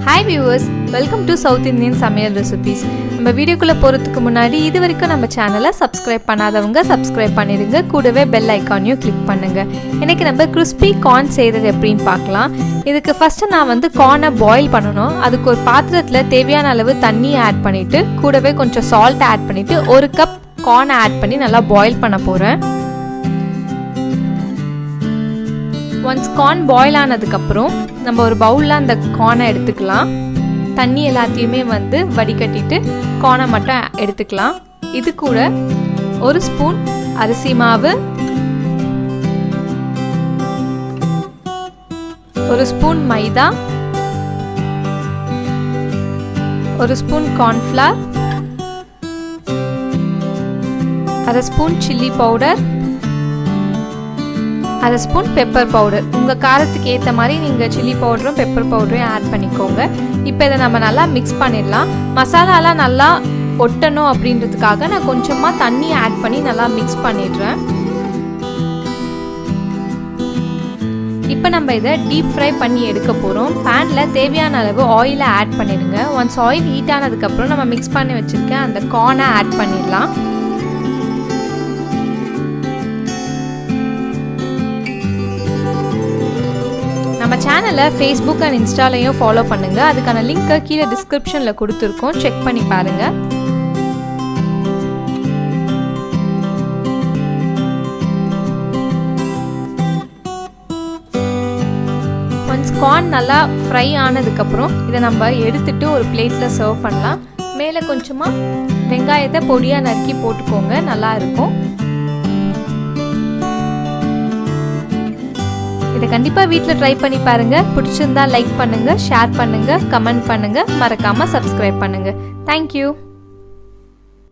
Hi viewers, welcome to South Indian Samayal Recipes. நம்ம வீடியோக்குள்ள போறதுக்கு முன்னாடி இதுவரைக்கும் நம்ம சேனலை subscribe பண்ணாதவங்க subscribe பண்ணிடுங்க. கூடவே bell icon-ஐயும் click பண்ணுங்க. இன்னைக்கு நம்ம crispy corn செய்யறது எப்படின்னு பார்க்கலாம். இதுக்கு first நான் வந்து corn boil பண்ணனும். அதுக்கு ஒரு பாத்திரத்துல தேவையான அளவு தண்ணி ஆட் பண்ணிட்டு கூடவே கொஞ்சம் salt ஆட் பண்ணிட்டு 1 கப் corn ஆட் பண்ணி நல்லா boil பண்ண போறேன். Once corn boil ஆனதுக்கு அப்புறம் நம்ம ஒரு பவுல்ல அந்த corn எடுத்துக்கலாம். தண்ணி எல்லாத்தையுமே வந்து வடிகட்டிட்டு corn மட்டும் எடுத்துக்கலாம். இது கூட 1 ஸ்பூன் அரிசி மாவு, 1 ஸ்பூன் மைதா, 1 spoon corn flour, 1/2 spoon chilli powder, 1/2 spoon pepper powder. உங்க காரத்துக்கு ஏத்த மாதிரி நீங்க chilli பவுடரும் பெப்பர் பவுடரையும் ஆட் பண்ணிக்கோங்க. இப்போ இத நம்ம நல்லா mix பண்ணிடலாம். மசாலாலாம் நல்லா ஒட்டணும் அப்படின்றதுக்காக நான் கொஞ்சமா தண்ணி ஆட் பண்ணி நல்லா mix பண்ணிடுறேன். இப்போ நம்ம இத டீப் ஃப்ரை பண்ணி எடுக்க போறோம். panல தேவையான அளவு ஆயிலை ஆட் பண்ணிடுங்க. once ஆயில் ஹீட் ஆனதுக்கு அப்புறம் நம்ம mix பண்ணி வச்சிருக்க அந்த corn ஆட் பண்ணிடலாம். நம்ம சேனலை Facebook and Instaலயும் ஃபாலோ பண்ணுங்க. அதுக்கான லிங்க் கீழ டிஸ்கிரிப்ஷன்ல கொடுத்திருக்கோம். செக் பண்ணி பாருங்க. once corn நல்லா ஃப்ரை ஆனதுக்கு அப்புறம் இத நம்ம எடுத்துட்டு ஒரு பிளேட்ல சர்வ் பண்ணலாம். மேலே கொஞ்சமா வெங்காயத்தை பொடியா நறுக்கி போட்டுக்கோங்க. நல்லா இருக்கும். இதை கண்டிப்பா வீட்ல ட்ரை பண்ணி பாருங்க. பிடிச்சிருந்தா லைக் பண்ணுங்க, ஷேர் பண்ணுங்க, கமெண்ட் பண்ணுங்க, மறக்காம சப்ஸ்கிரைப் பண்ணுங்க. Thank you.